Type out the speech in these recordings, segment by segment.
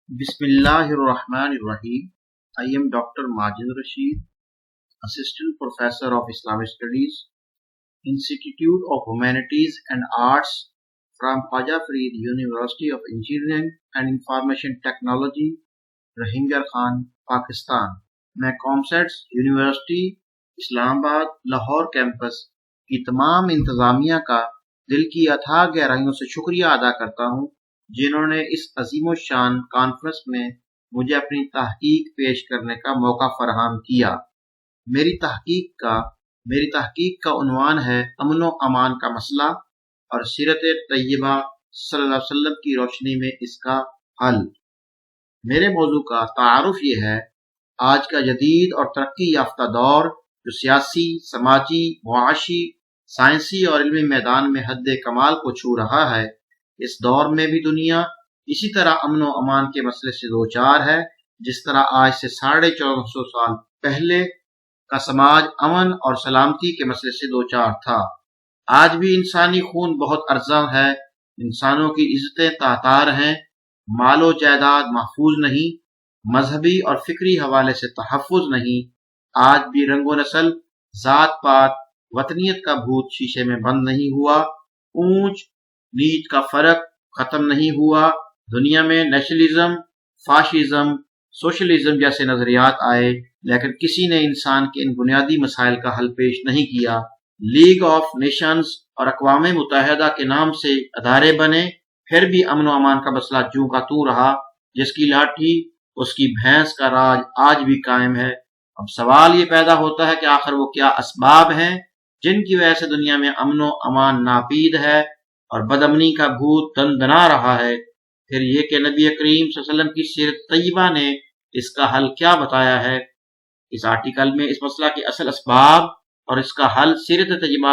بسم اللہ الرحمن الرحیم. I am Dr. Majid Rashid, Assistant Professor of Islamic Studies, Institute of Humanities and Arts from Khaja Farid University of Engineering and Information Technology, Rohingya Khan, Pakistan. میں COMSATS university اسلام آباد Lahore campus کی تمام انتظامیہ کا دل کی اتھاہ گہرائیوں سے شکریہ ادا کرتا ہوں جنہوں نے اس عظیم الشان کانفرنس میں مجھے اپنی تحقیق پیش کرنے کا موقع فراہم کیا. میری تحقیق کا عنوان ہے امن و امان کا مسئلہ اور سیرت طیبہ صلی اللہ علیہ وسلم کی روشنی میں اس کا حل. میرے موضوع کا تعارف یہ ہے: آج کا جدید اور ترقی یافتہ دور جو سیاسی، سماجی، معاشی، سائنسی اور علمی میدان میں حد کمال کو چھو رہا ہے، اس دور میں بھی دنیا اسی طرح امن و امان کے مسئلے سے دوچار ہے جس طرح آج سے 1450 سال پہلے کا سماج امن اور سلامتی کے مسئلے سے دوچار تھا. آج بھی انسانی خون بہت ارزاں ہے، انسانوں کی عزتیں تاتار ہیں، مال و جائیداد محفوظ نہیں، مذہبی اور فکری حوالے سے تحفظ نہیں. آج بھی رنگ و نسل، ذات پات، وطنیت کا بھوت شیشے میں بند نہیں ہوا، اونچ نیچ کا فرق ختم نہیں ہوا. دنیا میں نیشنلزم، فاشزم، سوشلزم جیسے نظریات آئے لیکن کسی نے انسان کے ان بنیادی مسائل کا حل پیش نہیں کیا. لیگ آف نیشنز اور اقوام متحدہ کے نام سے ادارے بنے، پھر بھی امن و امان کا مسئلہ جوں کا توں رہا. جس کی لاٹھی اس کی بھینس کا راج آج بھی قائم ہے. اب سوال یہ پیدا ہوتا ہے کہ آخر وہ کیا اسباب ہیں جن کی وجہ سے دنیا میں امن و امان ناپید ہے اور بدامنی کا بھوت دندنا رہا ہے. پھر یہ کہ نبی کریم صلی اللہ علیہ وسلم کی سیرت طیبہ نے اس کا حل کیا بتایا ہے. اس آرٹیکل میں اس مسئلہ کے اصل اسباب اور اس کا حل سیرت طیبہ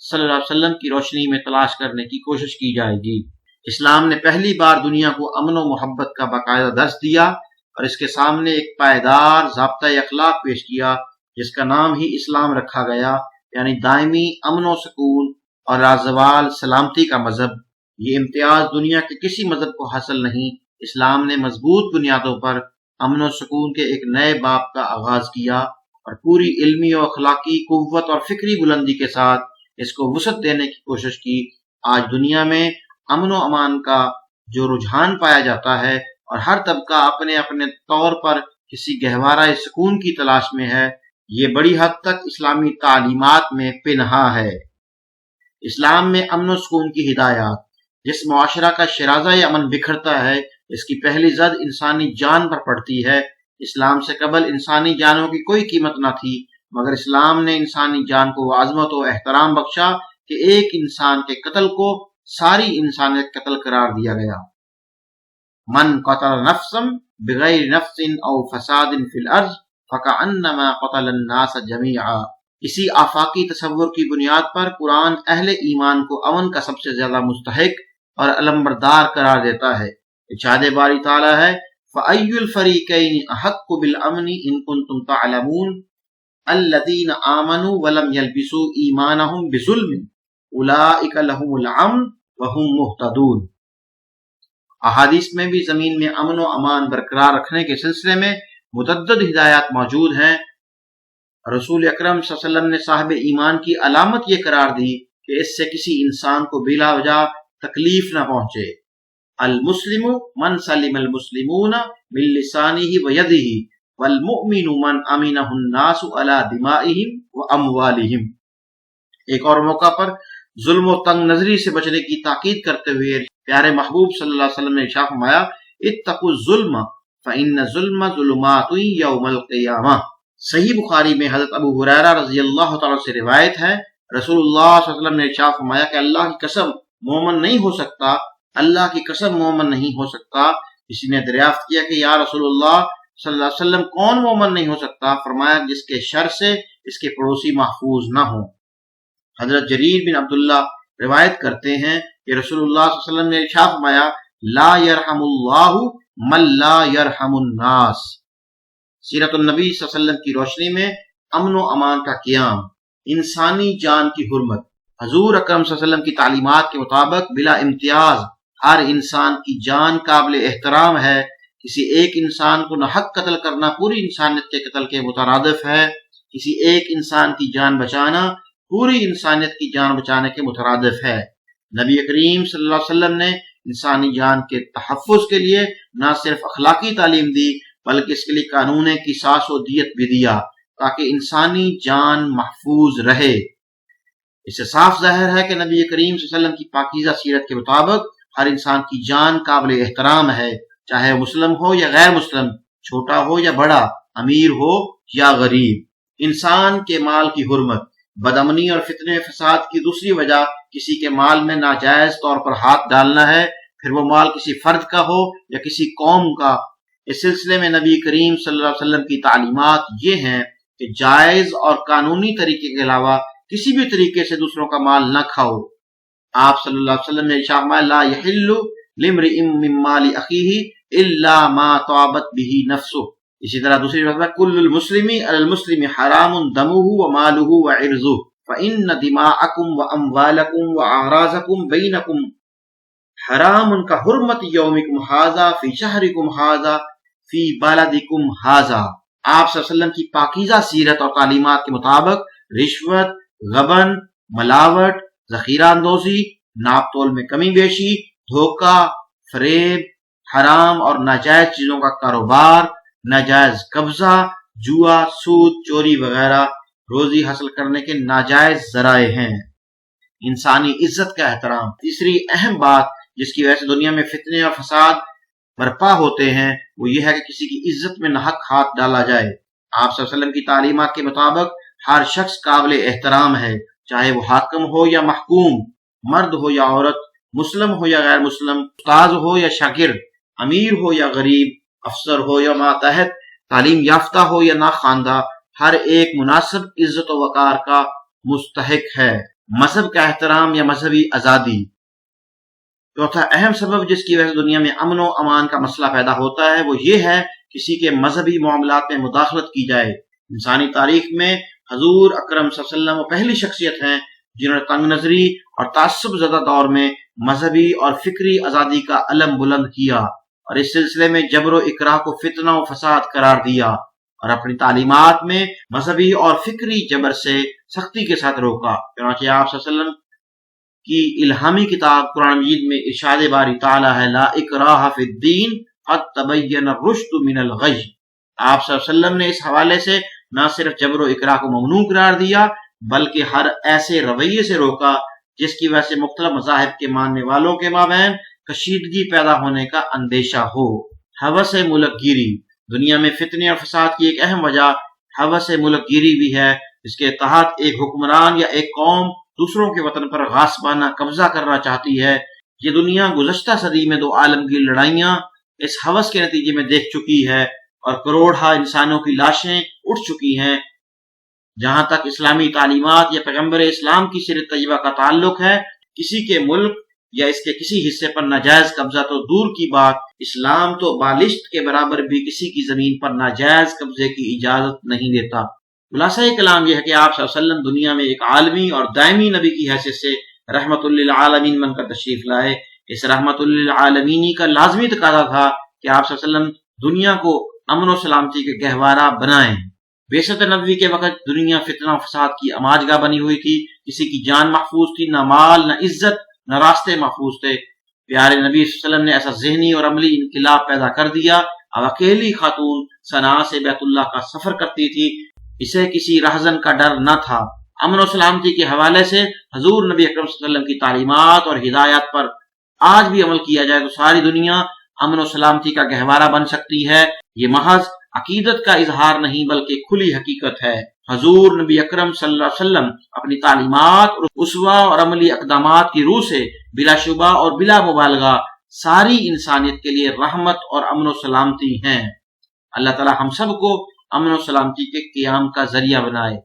صلی اللہ علیہ وسلم کی روشنی میں تلاش کرنے کی کوشش کی جائے گی. اسلام نے پہلی بار دنیا کو امن و محبت کا باقاعدہ درس دیا اور اس کے سامنے ایک پائیدار ضابطۂ اخلاق پیش کیا جس کا نام ہی اسلام رکھا گیا، یعنی دائمی امن و سکون اور رازوال سلامتی کا مذہب. یہ امتیاز دنیا کے کسی مذہب کو حاصل نہیں. اسلام نے مضبوط بنیادوں پر امن و سکون کے ایک نئے باب کا آغاز کیا اور پوری علمی و اخلاقی قوت اور فکری بلندی کے ساتھ اس کو وسعت دینے کی کوشش کی. آج دنیا میں امن و امان کا جو رجحان پایا جاتا ہے اور ہر طبقہ اپنے اپنے طور پر کسی گہوارہ سکون کی تلاش میں ہے، یہ بڑی حد تک اسلامی تعلیمات میں پنہاں ہے. اسلام میں امن و سکون کی ہدایات. جس معاشرہ کا شرازہ امن بکھرتا ہے اس کی پہلی زد انسانی جان پر پڑتی ہے. اسلام سے قبل انسانی جانوں کی کوئی قیمت نہ تھی، مگر اسلام نے انسانی جان کو عظمت و احترام بخشا کہ ایک انسان کے قتل کو ساری انسانیت قتل قرار دیا گیا. من قتل نفسا بغیر نفس او فساد فی الارض فکأنما قتل الناس جميعا. اسی آفاقی تصور کی بنیاد پر قرآن اہل ایمان کو امن کا سب سے زیادہ مستحق اور علمبردار قرار دیتا ہے. ارشاد باری تعالیٰ ہے: فَأَيُّ الْفَرِيقَيْنِ أَحَقُّ بِالْأَمْنِ إِن كُنتُمْ تَعْلَمُونَ الَّذِينَ آمَنُوا وَلَمْ يَلْبِسُوا إِيمَانَهُمْ بِظُلْمٍ أُولَٰئِكَ لَهُمُ الْأَمْنُ وَهُمْ مُهْتَدُونَ. احادیث میں بھی زمین میں امن و امان برقرار رکھنے کے سلسلے میں متعدد ہدایات موجود ہیں. رسول اکرم صلی اللہ علیہ وسلم نے صاحب ایمان کی علامت یہ قرار دی کہ اس سے کسی انسان کو بلا وجہ تکلیف نہ پہنچے. المسلم من سلم المسلمون من لسانه ويده والمؤمن من امنه الناس على دمائهم واموالهم. ایک اور موقع پر ظلم و تنگ نظری سے بچنے کی تاکید کرتے ہوئے پیارے محبوب صلی اللہ علیہ وسلم نے ارشاد فرمایا: اتقوا الظلم فإن الظلم ظلمات یوم القیامہ. صحیح بخاری میں حضرت ابو ہریرہ رضی اللہ تعالیٰ سے روایت ہے، رسول اللہ صلی اللہ علیہ وسلم نے ارشاد فرمایا کہ اللہ کی قسم مومن نہیں ہو سکتا، اللہ کی قسم مومن نہیں ہو سکتا. کسی نے دریافت کیا کہ یا رسول اللہ صلی اللہ علیہ وسلم کون مومن نہیں ہو سکتا؟ فرمایا جس کے شر سے اس کے پڑوسی محفوظ نہ ہوں. حضرت جریر بن عبداللہ روایت کرتے ہیں کہ رسول اللہ صلی اللہ علیہ وسلم نے ارشاد فرمایا: لا یرحم اللہ من لا یرحم الناس. سیرت النبی صلی اللہ علیہ وسلم کی روشنی میں امن و امان کا قیام. انسانی جان کی حرمت. حضور اکرم صلی اللہ علیہ وسلم کی تعلیمات کے مطابق بلا امتیاز ہر انسان کی جان قابل احترام ہے. کسی ایک انسان کو ناحق قتل کرنا پوری انسانیت کے قتل کے مترادف ہے، کسی ایک انسان کی جان بچانا پوری انسانیت کی جان بچانے کے مترادف ہے۔ نبی کریم صلی اللہ علیہ وسلم نے انسانی جان کے تحفظ کے لیے نہ صرف اخلاقی تعلیم دی بلکہ اس کے لیے قانون قصاص و دیت بھی دیا تاکہ انسانی جان محفوظ رہے۔ اس سے صاف ظاہر ہے کہ نبی کریم صلی اللہ علیہ وسلم کی پاکیزہ سیرت کے مطابق ہر انسان کی جان قابل احترام ہے، چاہے مسلم ہو یا غیر مسلم، چھوٹا ہو یا بڑا، امیر ہو یا غریب۔ انسان کے مال کی حرمت، بدامنی اور فتنے فساد کی دوسری وجہ کسی کے مال میں ناجائز طور پر ہاتھ ڈالنا ہے، پھر وہ مال کسی فرد کا ہو یا کسی قوم کا۔ اس سلسلے میں نبی کریم صلی اللہ علیہ وسلم کی تعلیمات یہ ہیں کہ جائز اور قانونی طریقے کے علاوہ کسی بھی طریقے سے دوسروں کا مال نہ کھاؤ۔ آپ صلی اللہ علیہ وسلم نے ارشاد فرمایا لا یحل لامرئ من مال اخیہ الا ما طابت به نفسه۔ اسی طرح دوسری روایت میں کل المسلم علی المسلم حرام دمه وماله وعرضه فإن دماءکم واموالکم واعراضکم بینکم حرام کحرمت یومکم ھذا فی شہرکم ھذا فی بلدکم ھذا۔ آپ صلی اللہ علیہ وسلم کی پاکیزہ سیرت اور تعلیمات کے مطابق رشوت، غبن، ملاوٹ، ذخیرہ اندوزی، ناپ تول میں کمی بیشی، دھوکہ، فریب، حرام اور ناجائز چیزوں کا کاروبار، ناجائز قبضہ، جوا، سود، چوری وغیرہ روزی حاصل کرنے کے ناجائز ذرائع ہیں۔ انسانی عزت کا احترام، تیسری اہم بات جس کی وجہ سے دنیا میں فتنے اور فساد برپا ہوتے ہیں وہ یہ ہے کہ کسی کی عزت میں ناحق ہاتھ ڈالا جائے۔ آپ صلی اللہ علیہ وسلم کی تعلیمات کے مطابق ہر شخص قابل احترام ہے، چاہے وہ حاکم ہو یا محکوم، مرد ہو یا عورت، مسلم ہو یا غیر مسلم، استاد ہو یا شاگرد، امیر ہو یا غریب، افسر ہو یا ماتحت، تعلیم یافتہ ہو یا ناخواندہ، ہر ایک مناسب عزت و وقار کا مستحق ہے۔ مذہب کا احترام یا مذہبی آزادی، چوتھا اہم سبب جس کی وجہ سے دنیا میں امن و امان کا مسئلہ پیدا ہوتا ہے وہ یہ ہے کسی کے مذہبی معاملات میں مداخلت کی جائے۔ انسانی تاریخ میں حضور اکرم صلی اللہ علیہ وسلم وہ پہلی شخصیت ہیں جنہوں نے تنگ نظری اور تعصب زدہ دور میں مذہبی اور فکری آزادی کا علم بلند کیا اور اس سلسلے میں جبر و اکراہ کو فتنہ و فساد قرار دیا اور اپنی تعلیمات میں مذہبی اور فکری جبر سے سختی کے ساتھ روکا۔ چنانچہ آپ صلی اللہ علیہ وسلم کی الہامی کتاب قرآن مجید میں ارشاد باری تعالی ہے لا اکراہ فی الدین قد تبین الرشد من الغی۔ آپ صلی اللہ علیہ وسلم نے اس حوالے سے نہ صرف جبر و اکراہ کو ممنوع قرار دیا بلکہ ہر ایسے رویے سے روکا جس کی وجہ سے مختلف مذاہب کے ماننے والوں کے مابین کشیدگی پیدا ہونے کا اندیشہ ہو۔ ہوس ملک گیری، دنیا میں فتنے اور فساد کی ایک اہم وجہ ہوس ملک گیری بھی ہے، جس کے تحت ایک حکمران یا ایک قوم دوسروں کے وطن پر غاصبانہ قبضہ کرنا چاہتی ہے۔ یہ دنیا گزشتہ صدی میں 2 عالمگیر لڑائیاں اس ہوس کے نتیجے میں دیکھ چکی ہے اور کروڑہا انسانوں کی لاشیں اٹھ چکی ہیں۔ جہاں تک اسلامی تعلیمات یا پیغمبر اسلام کی سیرت طیبہ کا تعلق ہے، کسی کے ملک یا اس کے کسی حصے پر ناجائز قبضہ تو دور کی بات، اسلام تو بالشت کے برابر بھی کسی کی زمین پر ناجائز قبضے کی اجازت نہیں دیتا۔ خلاصہ کلام یہ ہے کہ آپ صلی اللہ علیہ وسلم دنیا میں ایک عالمی اور دائمی نبی کی حیثیت سے رحمت للعالمین بن کر تشریف لائے۔ اس رحمت للعالمینی کا لازمی تقاضا تھا کہ آپ صلی اللہ علیہ وسلم دنیا کو امن و سلامتی کے گہوارہ بنائیں۔ بعثت نبوی کے وقت دنیا فتنہ و فساد کی اماج گاہ بنی ہوئی تھی، کسی کی جان محفوظ تھی، نہ مال، نہ عزت، نہ راستے محفوظ تھے۔ پیارے نبی صلی اللہ علیہ وسلم نے ایسا ذہنی اور عملی انقلاب پیدا کر دیا۔ اب اکیلی خاتون صنعاء سے بیت اللہ کا سفر کرتی تھی، اسے کسی رہزن کا ڈر نہ تھا۔ امن و سلامتی کے حوالے سے حضور نبی اکرم صلی اللہ علیہ وسلم کی تعلیمات اور ہدایات پر آج بھی عمل کیا جائے تو ساری دنیا امن و سلامتی کا گہوارہ بن سکتی ہے۔ یہ محض عقیدت کا اظہار نہیں بلکہ کھلی حقیقت ہے۔ حضور نبی اکرم صلی اللہ علیہ وسلم اپنی تعلیمات اور اسوہ اور عملی اقدامات کی روح سے بلا شبہ اور بلا مبالغہ ساری انسانیت کے لیے رحمت اور امن و سلامتی ہیں۔ اللہ تعالی ہم سب کو امن و سلامتی کے قیام کا ذریعہ بنائے۔